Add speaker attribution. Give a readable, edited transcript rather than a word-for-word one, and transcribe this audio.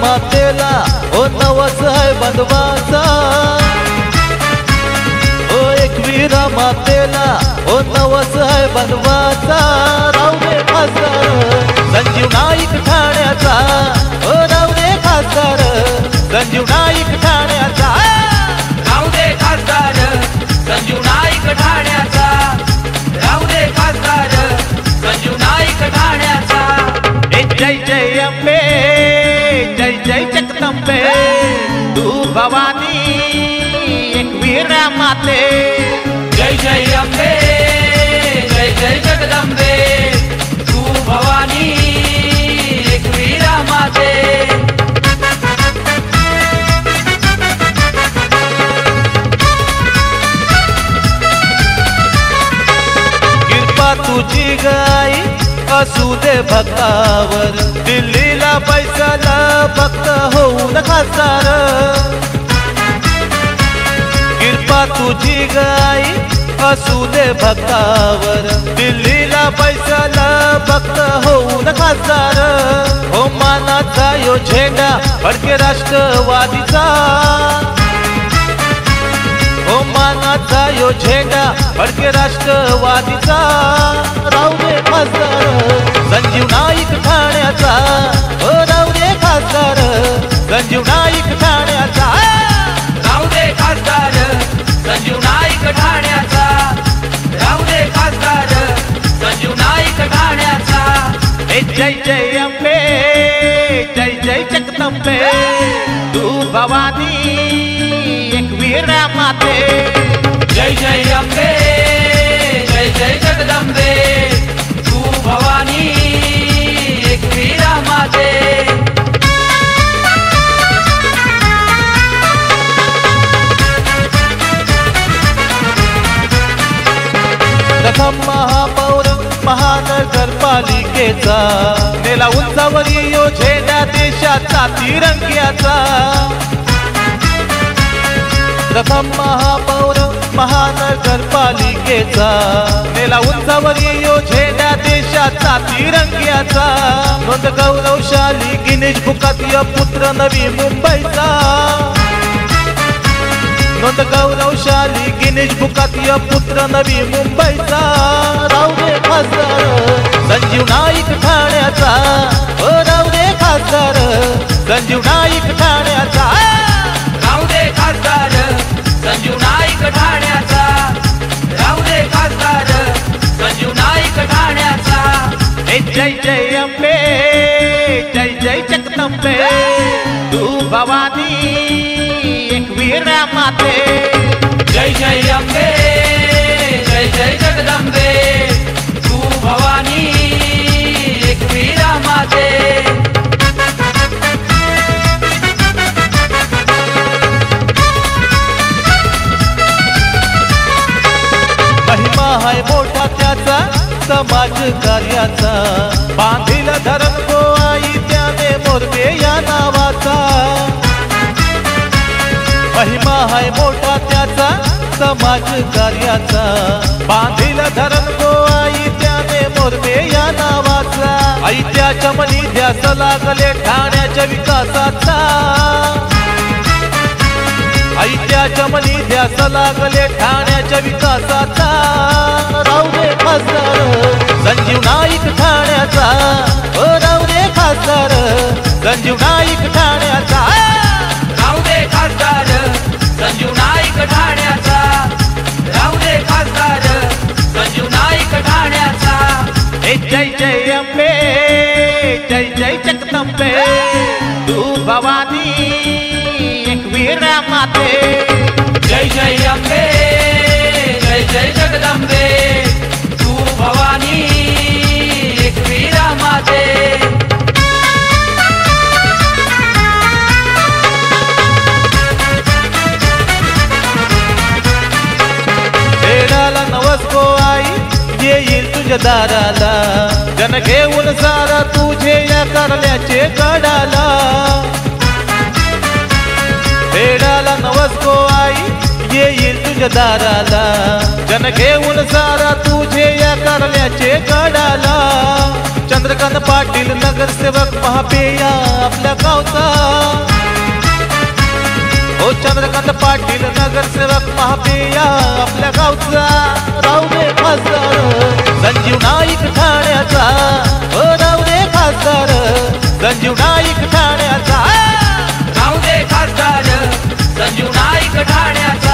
Speaker 1: मातेला ओ नवस है बंधवाचा, ओ एकवीरा मातेला ओ नवस है बंधवाचा। राहू दे खासदार संजीव नाईक ठाण्याचा, ओ राहू दे खासदार संजीव नाईक ठाण्याचा,
Speaker 2: राहू दे खासदार संजीव नाईक ठाण्याचा, राहू दे खासदार संजीव नाईक ठाण्याचा।
Speaker 1: जय जय अंबे जय जय जगदंबे, तू भवानी एकवीरा माते।
Speaker 2: जय जय अंबे जय जय जगदंबे, तू भवानी एकवीरा माते।
Speaker 1: कृपा तुझी गाई असू दे भक्तावर, दिल्लीला पैसाला भक्त होऊन खासदार। कृपा तुझी गाई असू दे भक्तावर, दिल्लीला पैसाला भक्त होऊन खासदार। हो मानाचा यो झेंडा फडके राष्ट्रवादीचा, हो मानाचा यो झेंडा फडके राष्ट्रवादीचा। राहू दे खासदार संजीव नाईक ठाण्याचा, ओ राहू दे खासदार संजीव नाईक ठाण्याचा,
Speaker 2: राहू दे खासदार संजीव नाईक ठाण्याचा, राहू दे खासदार संजीव नाईक ठाण्याचा।
Speaker 1: जय जय अंबे जय जय जगदंबे, तू भवानी एकवीरा माते।
Speaker 2: जय जय अंबे जय जय जगदंबे, तू भवानी एकवीरा माते।
Speaker 1: प्रथम महापौर महानगरपालिकेचा, नेला उंचावरी यो झेंडा देशाचा तिरंग्याचा। प्रथम महापौर महानगरपालिकेचा, नेला उंचावरी यो झेंडा देशाचा तिरंग्याचा। नोंद गौरवशाली गिनीज बुकात यो पुत्र नवी मुंबईचा, नोंद गौरवशाली गिनीज बुकात यो पुत्र नवी मुंबईचा। राहू दे खासदार संजीव नाईक ठाण्याचा, ओ राहू दे खासदार संजीव नाईक ठाण्याचा,
Speaker 2: राहू दे खासदार संजीव नाईक ठाण्याचा, राहू दे खासदार संजीव नाईक ठाण्याचा।
Speaker 1: जय जय अंबे जय जय जगदंबे, तू भवानी एकवीरा माते।
Speaker 2: जय जय अंबे जय जय जगदंबे, तू भवानी एकवीरा माते।
Speaker 1: महिमा हाय मोठा त्याचा समाज कार्याचा, बांधील धरण गो आई त्याने मोरबे या नावाचा। महिमा हाय मोठा त्याचा समाज कार्याचा, बांधील धरण गो आई त्याने मोरबे या नावाचा। आई त्याच्या मनी ध्यास लागले ठाण्याच्या विकासाचा, आई त्याच्या मनी ध्यास लागले ठाण्याच्या विकासाचा। राहू दे खासदार संजीव नाईक ठाण्याचा, ओ राहू दे खासदार संजीव नाईक ठाण्याचा,
Speaker 2: राहू दे खासदार संजीव नाईक ठाण्याचा, राहू दे खासदार संजीव नाईक ठाण्याचा।
Speaker 1: जय जय अंबे जय जय जगदंबे, तू भवानी एकवीरा माते।
Speaker 2: जय जय अंबे जय जय जगदंबे, तू भवानी एकवीरा माते।
Speaker 1: खेळाला नवस गो आई येईल तुझ्या दाराला, जन घेऊन सारा तुझे या करल्याचे गडाला। खेळाला नवस गो आई येईल तुझ्या दाराला, जन घेऊन सारा तुझे या करल्याचे गडाला। चंद्रकांत पाटील नगरसेवक महापेया आपल्या गावचा हो चंद्रकांत पाटील नगरसेवक महापेया आपल्या गावचा राहू दे खासदार संजीव नाईक ठाण्याचा हो राहू दे खासदार संजीव नाईक ठाण्याचा
Speaker 2: राहू दे खासदार संजीव नाईक ठाण्याचा